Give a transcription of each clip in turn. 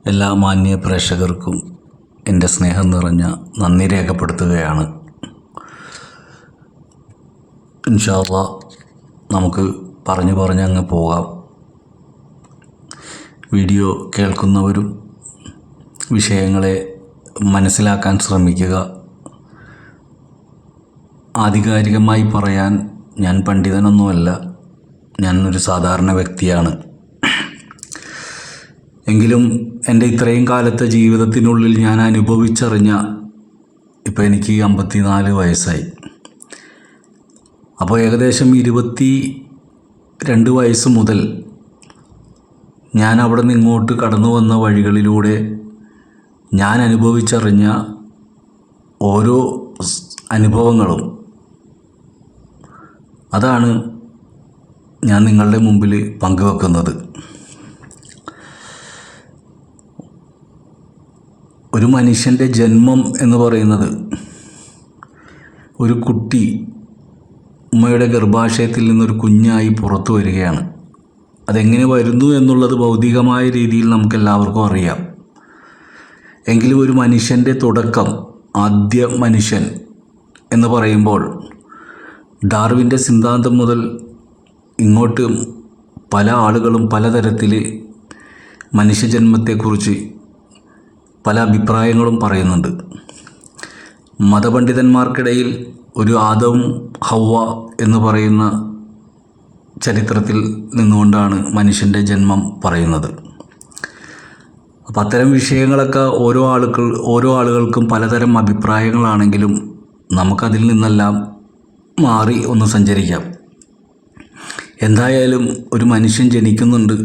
എല്ലാ മാന്യ പ്രേക്ഷകർക്കും എൻ്റെ സ്നേഹം നിറഞ്ഞ നന്ദി രേഖപ്പെടുത്തുകയാണ്. ഇൻഷാ അല്ലാഹ് നമുക്ക് പറഞ്ഞ് പോകാം. വീഡിയോ കേൾക്കുന്നവരും വിഷയങ്ങളെ മനസ്സിലാക്കാൻ ശ്രമിക്കുക. ആധികാരികമായി പറയാൻ ഞാൻ പണ്ഡിതനൊന്നുമല്ല, ഞാൻ ഒരു സാധാരണ വ്യക്തിയാണ്. എങ്കിലും എൻ്റെ ഇത്രയും കാലത്തെ ജീവിതത്തിനുള്ളിൽ ഞാൻ അനുഭവിച്ചറിഞ്ഞ, ഇപ്പോൾ എനിക്ക് 54 വയസ്സായി. അപ്പോൾ ഏകദേശം 22 വയസ്സ് മുതൽ ഞാൻ അവിടെ നിന്ന് ഇങ്ങോട്ട് കടന്നു വന്ന വഴികളിലൂടെ ഞാൻ അനുഭവിച്ചറിഞ്ഞ ഓരോ അനുഭവങ്ങളും, അതാണ് ഞാൻ നിങ്ങളുടെ മുമ്പിൽ പങ്കുവെക്കുന്നത്. ഒരു മനുഷ്യൻ്റെ ജന്മം എന്ന് പറയുന്നത്, ഒരു കുട്ടി ഉമ്മയുടെ ഗർഭാശയത്തിൽ നിന്നൊരു കുഞ്ഞായി പുറത്തു വരികയാണ്. അതെങ്ങനെ വരുന്നു എന്നുള്ളത് ഭൗതികമായ രീതിയിൽ നമുക്കെല്ലാവർക്കും അറിയാം. എങ്കിലും ഒരു മനുഷ്യൻ്റെ തുടക്കം, ആദ്യ മനുഷ്യൻ എന്ന് പറയുമ്പോൾ ഡാർവിൻ്റെ സിദ്ധാന്തം മുതൽ ഇങ്ങോട്ട് പല ആളുകളും പലതരത്തിൽ മനുഷ്യജന്മത്തെക്കുറിച്ച് പല അഭിപ്രായങ്ങളും പറയുന്നുണ്ട്. മതപണ്ഡിതന്മാർക്കിടയിൽ ഒരു ആദം ഹവ്വ എന്ന് പറയുന്ന ചരിത്രത്തിൽ നിന്നുകൊണ്ടാണ് മനുഷ്യൻ്റെ ജന്മം പറയുന്നത്. അപ്പം അത്തരം വിഷയങ്ങളൊക്കെ ഓരോ ആളുകൾക്കും പലതരം അഭിപ്രായങ്ങളാണെങ്കിലും നമുക്കതിൽ നിന്നെല്ലാം മാറി ഒന്ന് സഞ്ചരിക്കാം. എന്തായാലും ഒരു മനുഷ്യൻ ജനിക്കുന്നുണ്ട്.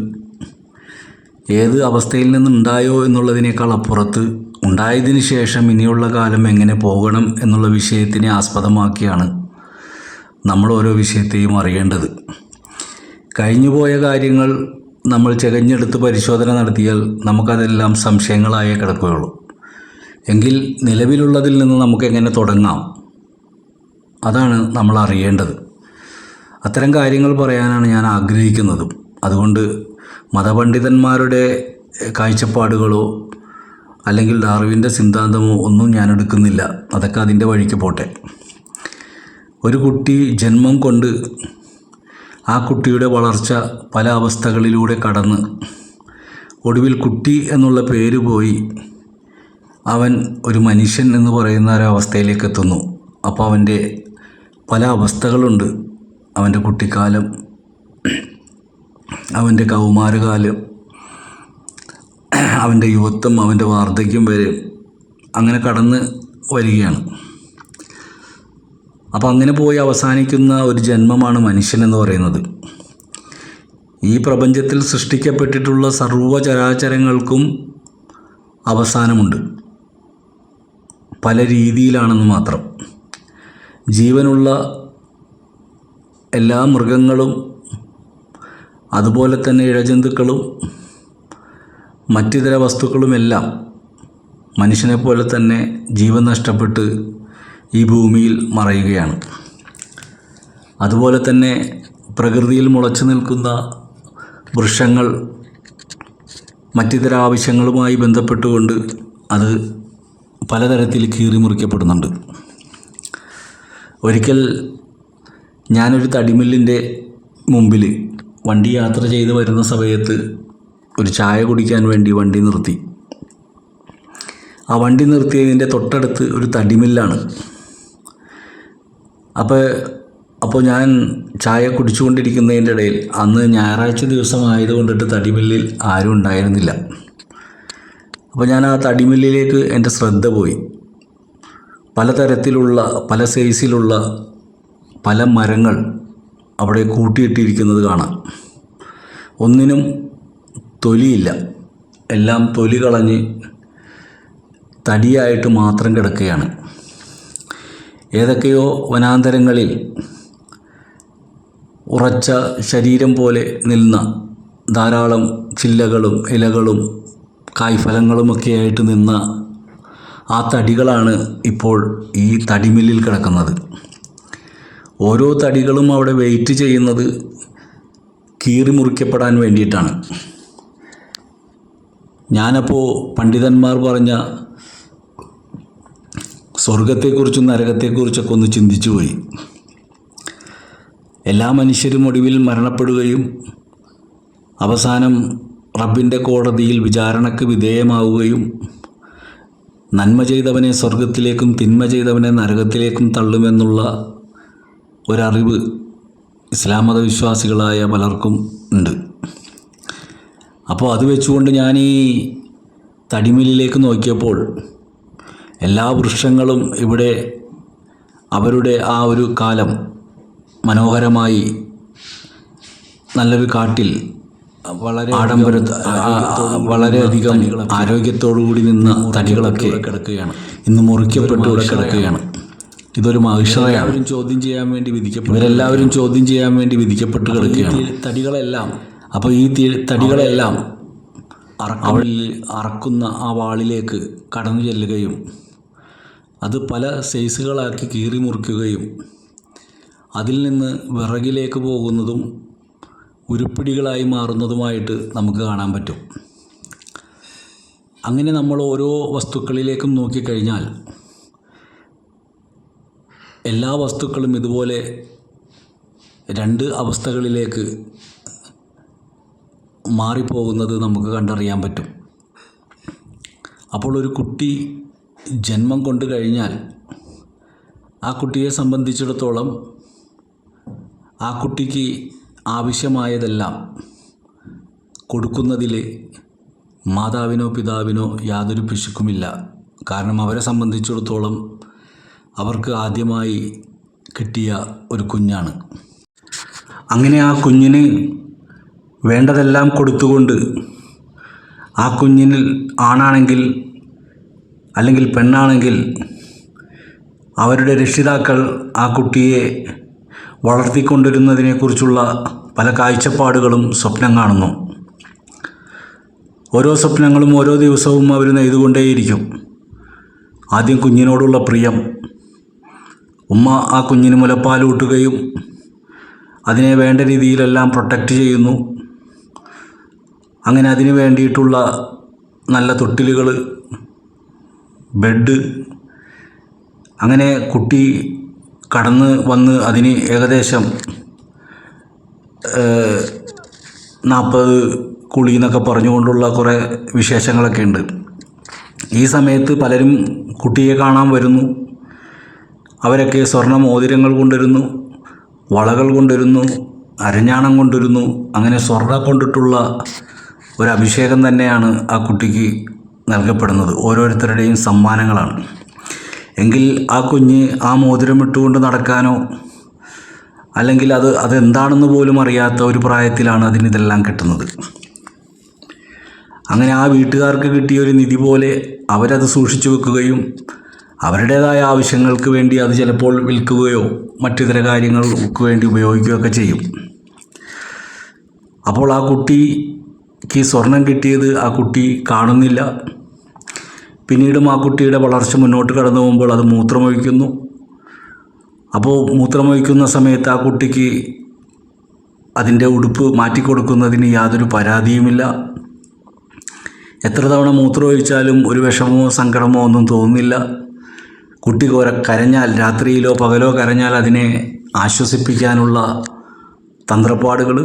ഏത് അവസ്ഥയിൽ നിന്നുണ്ടായോ എന്നുള്ളതിനേക്കാൾ അപ്പുറത്ത് ഉണ്ടായതിന് ശേഷം ഇനിയുള്ള കാലം എങ്ങനെ പോകണം എന്നുള്ള വിഷയത്തിനെ ആസ്പദമാക്കിയാണ് നമ്മൾ ഓരോ വിഷയത്തെയും അറിയേണ്ടത്. കഴിഞ്ഞുപോയ കാര്യങ്ങൾ നമ്മൾ ചകഞ്ഞെടുത്ത് പരിശോധന നടത്തിയാൽ നമുക്കതെല്ലാം സംശയങ്ങളായേ കിടക്കുകയുള്ളൂ. എങ്കിൽ നിലവിലുള്ളതിൽ നിന്ന് നമുക്കെങ്ങനെ തുടങ്ങാം, അതാണ് നമ്മൾ അറിയേണ്ടത്. അത്തരം കാര്യങ്ങൾ പറയാനാണ് ഞാൻ ആഗ്രഹിക്കുന്നതും. അതുകൊണ്ട് മതപണ്ഡിതന്മാരുടെ കാഴ്ചപ്പാടുകളോ അല്ലെങ്കിൽ ഡാർവിൻ്റെ സിദ്ധാന്തമോ ഒന്നും ഞാൻ എടുക്കുന്നില്ല. അതൊക്കെ അതിൻ്റെ വഴിക്ക് പോട്ടെ. ഒരു കുട്ടി ജന്മം കൊണ്ട് ആ കുട്ടിയുടെ വളർച്ച പല അവസ്ഥകളിലൂടെ കടന്ന് ഒടുവിൽ കുട്ടി എന്നുള്ള പേര് പോയി അവൻ ഒരു മനുഷ്യൻ എന്ന് പറയുന്ന ഒരവസ്ഥയിലേക്ക് എത്തുന്നു. അപ്പോൾ അവൻ്റെ പല അവസ്ഥകളുണ്ട്. അവൻ്റെ കുട്ടിക്കാലം, അവൻ്റെ കൗമാരകാലം, അവൻ്റെ യുവത്വം, അവൻ്റെ വാർദ്ധക്യം വരെ അങ്ങനെ കടന്ന് വരികയാണ്. അപ്പോൾ അങ്ങനെ പോയി അവസാനിക്കുന്ന ഒരു ജന്മമാണ് മനുഷ്യൻ എന്ന് പറയുന്നത്. ഈ പ്രപഞ്ചത്തിൽ സൃഷ്ടിക്കപ്പെട്ടിട്ടുള്ള സർവ്വചരാചരങ്ങൾക്കും അവസാനമുണ്ട്, പല രീതിയിലാണെന്ന് മാത്രം. ജീവനുള്ള എല്ലാ മൃഗങ്ങളും അതുപോലെ തന്നെ ഇഴജന്തുക്കളും മറ്റിതര വസ്തുക്കളുമെല്ലാം മനുഷ്യനെ പോലെ തന്നെ ജീവൻ നഷ്ടപ്പെട്ട് ഈ ഭൂമിയിൽ മറയുകയാണ്. അതുപോലെ തന്നെ പ്രകൃതിയിൽ മുളച്ചു നിൽക്കുന്ന വൃക്ഷങ്ങൾ മറ്റിതര ആവശ്യങ്ങളുമായി ബന്ധപ്പെട്ടുകൊണ്ട് അത് പലതരത്തിൽ കീറിമുറിക്കപ്പെടുന്നുണ്ട്. ഒരിക്കൽ ഞാനൊരു തടിമില്ലിൻ്റെ മുമ്പിൽ വണ്ടി യാത്ര ചെയ്ത് വരുന്ന സമയത്ത് ഒരു ചായ കുടിക്കാൻ വേണ്ടി വണ്ടി നിർത്തി. ആ വണ്ടി നിർത്തിയതിൻ്റെ തൊട്ടടുത്ത് ഒരു തടിമില്ലാണ്. അപ്പോൾ ഞാൻ ചായ കുടിച്ചുകൊണ്ടിരിക്കുന്നതിൻ്റെ ഇടയിൽ, അന്ന് ഞായറാഴ്ച ദിവസമായതുകൊണ്ടിട്ട് തടിമില്ലിൽ ആരും ഉണ്ടായിരുന്നില്ല. അപ്പോൾ ഞാൻ ആ തടിമില്ലിലേക്ക് എൻ്റെ ശ്രദ്ധ പോയി. പലതരത്തിലുള്ള പല സൈസിലുള്ള പല മരങ്ങൾ അവിടെ കൂട്ടിയിട്ടിരിക്കുന്നത് കാണാം. ഒന്നിനും തൊലിയില്ല, എല്ലാം തൊലി കളഞ്ഞ് തടിയായിട്ട് മാത്രം കിടക്കുകയാണ്. ഏതൊക്കെയോ വനാന്തരങ്ങളിൽ ഉറച്ച ശരീരം പോലെ നിന്ന ധാരാളം ചില്ലകളും ഇലകളും കായ്ഫലങ്ങളുമൊക്കെയായിട്ട് നിന്ന ആ തടികളാണ് ഇപ്പോൾ ഈ തടിമില്ലിൽ കിടക്കുന്നത്. ഓരോ തടികളും അവിടെ വെയിറ്റ് ചെയ്യുന്നത് കീറി മുറിക്കപ്പെടാൻ വേണ്ടിയിട്ടാണ്. ഞാനപ്പോൾ പണ്ഡിതന്മാർ പറഞ്ഞ സ്വർഗത്തെക്കുറിച്ചും നരകത്തെക്കുറിച്ചൊക്കെ ഒന്ന് ചിന്തിച്ചു പോയി. എല്ലാ മനുഷ്യരും ഒടുവിൽ മരണപ്പെടുകയും അവസാനം റബ്ബിൻ്റെ കോടതിയിൽ വിചാരണയ്ക്ക് വിധേയമാവുകയും നന്മ ചെയ്തവനെ സ്വർഗത്തിലേക്കും തിന്മ ചെയ്തവനെ നരകത്തിലേക്കും തള്ളുമെന്നുള്ള ഒരറിവ് ഇസ്ലാം മതവിശ്വാസികളായ പലർക്കും ഉണ്ട്. അപ്പോൾ അത് വെച്ചുകൊണ്ട് ഞാൻ ഈ തടിമില്ലിലേക്ക് നോക്കിയപ്പോൾ എല്ലാ വൃക്ഷങ്ങളും ഇവിടെ അവരുടെ ആ ഒരു കാലം മനോഹരമായി നല്ലൊരു കാട്ടിൽ വളരെ വളരെയധികം ആരോഗ്യത്തോടുകൂടി നിന്ന തടികളൊക്കെ കിടക്കുകയാണ്, ഇന്ന് മുറിക്കപ്പെട്ട് ഇവിടെ കിടക്കുകയാണ്. ഇതൊരു മഹിഷറയാണ്. ചോദ്യം ചെയ്യാൻ വേണ്ടി ഇവരെല്ലാവരും ചോദ്യം ചെയ്യാൻ വേണ്ടി വിധിക്കപ്പെട്ട് കിടക്കുകയാണ് തടികളെല്ലാം. അപ്പോൾ ഈ തടികളെല്ലാം അവളിൽ അറക്കുന്ന ആ വാളിലേക്ക് കടന്നു ചെല്ലുകയും അത് പല സൈസുകളാക്കി കീറി മുറിക്കുകയും അതിൽ നിന്ന് വിറകിലേക്ക് പോകുന്നതും ഉരുപ്പിടികളായി മാറുന്നതുമായിട്ട് നമുക്ക് കാണാൻ പറ്റും. അങ്ങനെ നമ്മൾ ഓരോ വസ്തുക്കളിലേക്കും നോക്കിക്കഴിഞ്ഞാൽ എല്ലാ വസ്തുക്കളും ഇതുപോലെ രണ്ട് അവസ്ഥകളിലേക്ക് മാറിപ്പോകുന്നത് നമുക്ക് കണ്ടറിയാൻ പറ്റും. അപ്പോൾ ഒരു കുട്ടി ജന്മം കൊണ്ട് കഴിഞ്ഞാൽ ആ കുട്ടിയെ സംബന്ധിച്ചിടത്തോളം ആ കുട്ടിക്ക് ആവശ്യമായതെല്ലാം കൊടുക്കുന്നതിൽ മാതാവിനോ പിതാവിനോ യാതൊരു പിശുക്കുമില്ല. കാരണം അവരെ സംബന്ധിച്ചിടത്തോളം അവർക്ക് ആദ്യമായി കിട്ടിയ ഒരു കുഞ്ഞാണ്. അങ്ങനെ ആ കുഞ്ഞിന് വേണ്ടതെല്ലാം കൊടുത്തുകൊണ്ട് ആ കുഞ്ഞിന് ആണാണെങ്കിൽ അല്ലെങ്കിൽ പെണ്ണാണെങ്കിൽ അവരുടെ രക്ഷിതാക്കൾ ആ കുട്ടിയെ വളർത്തിക്കൊണ്ടിരുന്നതിനെക്കുറിച്ചുള്ള പല കാഴ്ചപ്പാടുകളും സ്വപ്നം കാണുന്നു. ഓരോ സ്വപ്നങ്ങളും ഓരോ ദിവസവും അവർ നെയ്തുകൊണ്ടേയിരിക്കും. ആദ്യം കുഞ്ഞിനോടുള്ള പ്രിയം, ഉമ്മ ആ കുഞ്ഞിന് മുലപ്പാലൂട്ടുകയും അതിനെ വേണ്ട രീതിയിലെല്ലാം പ്രൊട്ടക്റ്റ് ചെയ്യുന്നു. അങ്ങനെ അതിന് വേണ്ടിയിട്ടുള്ള നല്ല തൊട്ടിലുകൾ, ബെഡ്, അങ്ങനെ കുട്ടി കടന്ന് വന്ന് അതിന് ഏകദേശം 40 കുളി എന്നൊക്കെ പറഞ്ഞുകൊണ്ടുള്ള കുറേ വിശേഷങ്ങളൊക്കെ ഉണ്ട്. ഈ സമയത്ത് പലരും കുട്ടിയെ കാണാൻ വരുന്നു. അവരൊക്കെ സ്വർണ്ണ മോതിരങ്ങൾ കൊണ്ടുവരുന്നു, വളകൾ കൊണ്ടുവരുന്നു, അരഞ്ഞാണം കൊണ്ടുവരുന്നു. അങ്ങനെ സ്വർണ്ണം കൊണ്ടിട്ടുള്ള ഒരു അഭിഷേകം തന്നെയാണ് ആ കുട്ടിക്ക് നൽകപ്പെടുന്നത്. ഓരോരുത്തരുടെയും സമ്മാനങ്ങളാണ്. എങ്കിൽ ആ കുഞ്ഞ് ആ മോതിരം ഇട്ടുകൊണ്ട് നടക്കാനോ അല്ലെങ്കിൽ അതെന്താണെന്ന് പോലും അറിയാത്ത ഒരു പ്രായത്തിലാണ് അതിനിതെല്ലാം കിട്ടുന്നത്. അങ്ങനെ ആ വീട്ടുകാർക്ക് കിട്ടിയ ഒരു നിധി പോലെ അവരത് സൂക്ഷിച്ചു വെക്കുകയും അവരുടേതായ ആവശ്യങ്ങൾക്ക് വേണ്ടി അത് ചിലപ്പോൾ വിൽക്കുകയോ മറ്റിതര കാര്യങ്ങൾക്ക് വേണ്ടി ഉപയോഗിക്കുകയൊക്കെ ചെയ്യും. അപ്പോൾ ആ കുട്ടിക്ക് സ്വർണം കിട്ടിയത് ആ കുട്ടി കാണുന്നില്ല. പിന്നീടും ആ കുട്ടിയുടെ വളർച്ച മുന്നോട്ട് കടന്നു പോകുമ്പോൾ അത് മൂത്രമൊഴിക്കുന്നു. അപ്പോൾ മൂത്രമൊഴിക്കുന്ന സമയത്ത് ആ കുട്ടിക്ക് അതിൻ്റെ ഉടുപ്പ് മാറ്റിക്കൊടുക്കുന്നതിന് യാതൊരു പരാതിയുമില്ല. എത്ര തവണ മൂത്രമൊഴിച്ചാലും ഒരു വിഷമമോ സങ്കടമോ ഒന്നും തോന്നുന്നില്ല. കുട്ടി കരഞ്ഞാൽ, രാത്രിയിലോ പകലോ കരഞ്ഞാൽ അതിനെ ആശ്വസിപ്പിക്കാനുള്ള തന്ത്രപ്പാടുകൾ.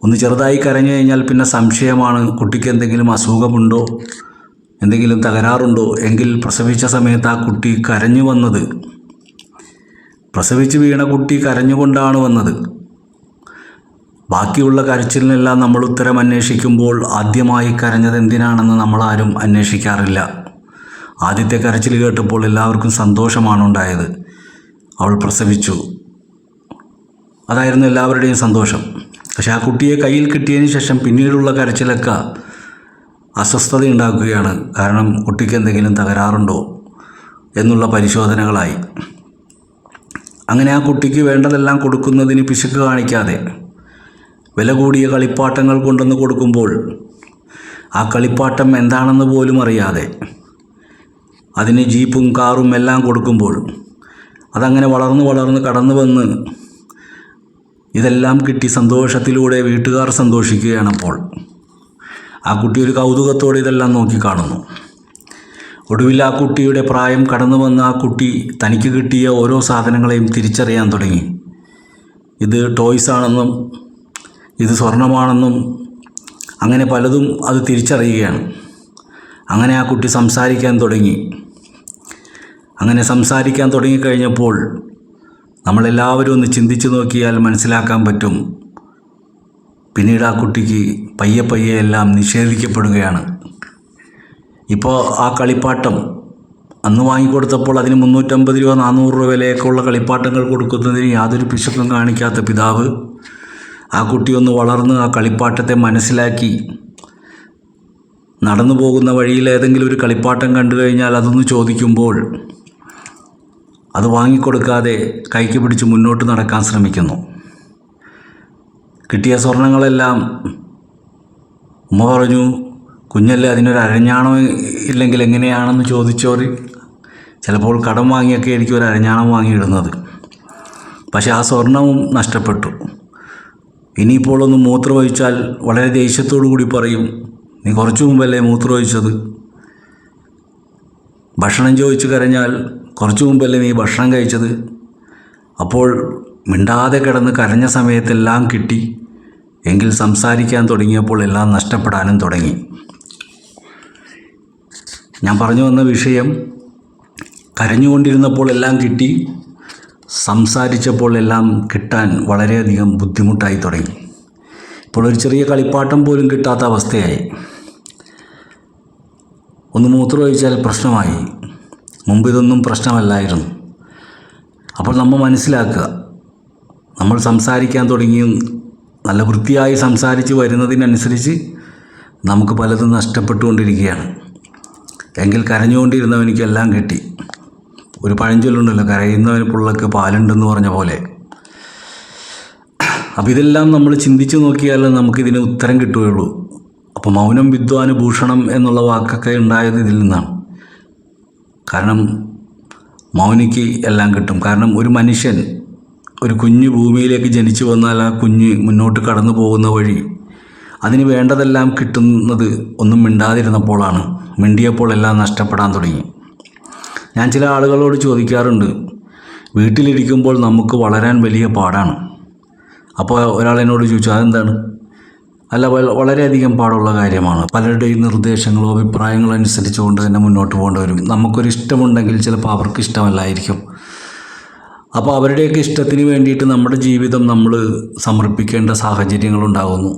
ഒന്ന് ചെറുതായി കരഞ്ഞു കഴിഞ്ഞാൽ പിന്നെ സംശയമാണ്, കുട്ടിക്ക് എന്തെങ്കിലും അസുഖമുണ്ടോ, എന്തെങ്കിലും തകരാറുണ്ടോ. എങ്കിൽ പ്രസവിച്ച സമയത്ത് ആ കുട്ടി കരഞ്ഞു വന്നത്, പ്രസവിച്ച് വീണ കുട്ടി കരഞ്ഞുകൊണ്ടാണ് വന്നത്. ബാക്കിയുള്ള കരച്ചിലിനെല്ലാം നമ്മൾ ഉത്തരം അന്വേഷിക്കുമ്പോൾ ആദ്യമായി കരഞ്ഞത് എന്തിനാണെന്ന് നമ്മളാരും അന്വേഷിക്കാറില്ല. ആദ്യത്തെ കരച്ചിൽ കേട്ടപ്പോൾ എല്ലാവർക്കും സന്തോഷമാണ് ഉണ്ടായത്. അവൾ പ്രസവിച്ചു, അതായിരുന്നു എല്ലാവരുടെയും സന്തോഷം. പക്ഷെ ആ കുട്ടിയെ കയ്യിൽ കിട്ടിയതിന് ശേഷം പിന്നീടുള്ള കരച്ചിലൊക്കെ അസ്വസ്ഥത ഉണ്ടാക്കുകയാണ്. കാരണം കുട്ടിക്ക് എന്തെങ്കിലും തകരാറുണ്ടോ എന്നുള്ള പരിശോധനകളായി. അങ്ങനെ ആ കുട്ടിക്ക് വേണ്ടതെല്ലാം കൊടുക്കുന്നതിന് പിശുക്ക് കാണിക്കാതെ വില കൂടിയ കളിപ്പാട്ടങ്ങൾ കൊണ്ടുവന്ന് കൊടുക്കുമ്പോൾ ആ കളിപ്പാട്ടം എന്താണെന്ന് പോലും അറിയാതെ അതിന് ജീപ്പും കാറും എല്ലാം കൊടുക്കുമ്പോൾ അതങ്ങനെ വളർന്ന് കടന്നു വന്ന് ഇതെല്ലാം കിട്ടി സന്തോഷത്തിലൂടെ വീട്ടുകാർ സന്തോഷിക്കുകയാണപ്പോൾ. ആ കുട്ടി ഒരു കൗതുകത്തോടെ ഇതെല്ലാം നോക്കിക്കാണുന്നു. ഒടുവിൽ ആ കുട്ടിയുടെ പ്രായം കടന്നു വന്ന ആ കുട്ടി തനിക്ക് കിട്ടിയ ഓരോ സാധനങ്ങളെയും തിരിച്ചറിയാൻ തുടങ്ങി. ഇത് ടോയ്സ് ആണെന്നും ഇത് സ്വർണമാണെന്നും അങ്ങനെ പലതും അത് തിരിച്ചറിയുകയാണ്. അങ്ങനെ ആ കുട്ടി സംസാരിക്കാൻ തുടങ്ങി. അങ്ങനെ സംസാരിക്കാൻ തുടങ്ങിക്കഴിഞ്ഞപ്പോൾ നമ്മളെല്ലാവരും ഒന്ന് ചിന്തിച്ചു നോക്കിയാൽ മനസ്സിലാക്കാൻ പറ്റും, പിന്നീട് ആ കുട്ടിക്ക് പയ്യെ പയ്യെ എല്ലാം നിഷേധിക്കപ്പെടുകയാണ്. ഇപ്പോൾ ആ കളിപ്പാട്ടം അന്ന് വാങ്ങിക്കൊടുത്തപ്പോൾ അതിന് 350 രൂപ 400 രൂപ വിലയൊക്കെ ഉള്ള കളിപ്പാട്ടങ്ങൾ കൊടുക്കുന്നതിന് യാതൊരു പിശുക്കും കാണിക്കാത്ത പിതാവ് ആ കുട്ടി ഒന്ന് വളർന്ന് ആ കളിപ്പാട്ടത്തെ മനസ്സിലാക്കി നടന്നു പോകുന്ന വഴിയിൽ ഏതെങ്കിലും ഒരു കളിപ്പാട്ടം കണ്ടു കഴിഞ്ഞാൽ അതൊന്ന് ചോദിക്കുമ്പോൾ അത് വാങ്ങിക്കൊടുക്കാതെ കൈക്ക് പിടിച്ച് മുന്നോട്ട് നടക്കാൻ ശ്രമിക്കുന്നു. കിട്ടിയ സ്വർണങ്ങളെല്ലാം ഉമ്മ പറഞ്ഞു, കുഞ്ഞല്ലേ അതിനൊരു അരഞ്ഞാണം ഇല്ലെങ്കിൽ എങ്ങനെയാണെന്ന് ചോദിച്ചവർ ചിലപ്പോൾ കടം വാങ്ങിയൊക്കെ ആയിരിക്കും ഒരു അരഞ്ഞാണം വാങ്ങിയിടുന്നത്. പക്ഷേ ആ സ്വർണവും നഷ്ടപ്പെട്ടു. ഇനിയിപ്പോൾ ഒന്ന് മൂത്രമൊഴിച്ചാൽ വളരെ ദേഷ്യത്തോടു കൂടി പറയും, നീ കുറച്ചു മുമ്പല്ലേ മൂത്രമൊഴിച്ചത്. ഭക്ഷണം ചോദിച്ചു കരഞ്ഞാൽ കുറച്ചു മുമ്പല്ലേ നീ ഭക്ഷണം കഴിച്ചത്. അപ്പോൾ മിണ്ടാതെ കിടന്ന് കരഞ്ഞ സമയത്തെല്ലാം കിട്ടി, എങ്കിൽ സംസാരിക്കാൻ തുടങ്ങിയപ്പോൾ എല്ലാം നഷ്ടപ്പെടാനും തുടങ്ങി. ഞാൻ പറഞ്ഞു വന്ന വിഷയം, കരഞ്ഞുകൊണ്ടിരുന്നപ്പോൾ എല്ലാം കിട്ടി, സംസാരിച്ചപ്പോൾ എല്ലാം കിട്ടാൻ വളരെയധികം ബുദ്ധിമുട്ടായി തുടങ്ങി. ഇപ്പോൾ ഒരു ചെറിയ കളിപ്പാട്ടം പോലും കിട്ടാത്ത അവസ്ഥയായി. ഒന്ന് മൂത്രമൊഴിച്ചാൽ പ്രശ്നമായി. മുമ്പ് ഇതൊന്നും പ്രശ്നമല്ലായിരുന്നു. അപ്പോൾ നമ്മൾ മനസ്സിലാക്കുക, നമ്മൾ സംസാരിക്കാൻ തുടങ്ങിയും നല്ല വൃത്തിയായി സംസാരിച്ച് വരുന്നതിനനുസരിച്ച് നമുക്ക് പലതും നഷ്ടപ്പെട്ടുകൊണ്ടിരിക്കുകയാണ്. എങ്കിൽ കരഞ്ഞുകൊണ്ടിരുന്നവനിക്കെല്ലാം കിട്ടി. ഒരു പഴഞ്ചൊല്ലുണ്ടല്ലോ, കരയുന്നവന് പിള്ളക്ക് പാലുണ്ടെന്ന് പറഞ്ഞ പോലെ. അപ്പോൾ ഇതെല്ലാം നമ്മൾ ചിന്തിച്ച് നോക്കിയാൽ നമുക്കിതിന് ഉത്തരം കിട്ടുകയുള്ളൂ. അപ്പോൾ മൗനം വിദ്വാന് ഭൂഷണം എന്നുള്ള വാക്കൊക്കെ ഉണ്ടായത് ഇതിൽ നിന്നാണ്. കാരണം മൗനിക്ക് എല്ലാം കിട്ടും. കാരണം ഒരു മനുഷ്യൻ, ഒരു കുഞ്ഞ് ഭൂമിയിലേക്ക് ജനിച്ചു വന്നാൽ ആ കുഞ്ഞ് മുന്നോട്ട് കടന്നു പോകുന്ന വഴി അതിന് വേണ്ടതെല്ലാം കിട്ടുന്നത് ഒന്നും മിണ്ടാതിരുന്നപ്പോഴാണ്. മിണ്ടിയപ്പോൾ എല്ലാം നഷ്ടപ്പെടാൻ തുടങ്ങി. ഞാൻ ചില ആളുകളോട് ചോദിക്കാറുണ്ട്, വീട്ടിലിരിക്കുമ്പോൾ നമുക്ക് വളരാൻ വലിയ പാടാണ്. അപ്പോൾ ഒരാൾ എന്നോട് ചോദിച്ചു, അതെന്താണ്? അല്ല, വളരെയധികം പാടുള്ള കാര്യമാണ്. പലരുടെയും നിർദ്ദേശങ്ങളോ അഭിപ്രായങ്ങളോ അനുസരിച്ചുകൊണ്ട് തന്നെ മുന്നോട്ട് പോകേണ്ടി വരും. നമുക്കൊരു ഇഷ്ടമുണ്ടെങ്കിൽ ചിലപ്പോൾ അവർക്ക് ഇഷ്ടമല്ലായിരിക്കും. അപ്പോൾ അവരുടെയൊക്കെ ഇഷ്ടത്തിന് വേണ്ടിയിട്ട് നമ്മുടെ ജീവിതം നമ്മൾ സമർപ്പിക്കേണ്ട സാഹചര്യങ്ങളുണ്ടാകുന്നു.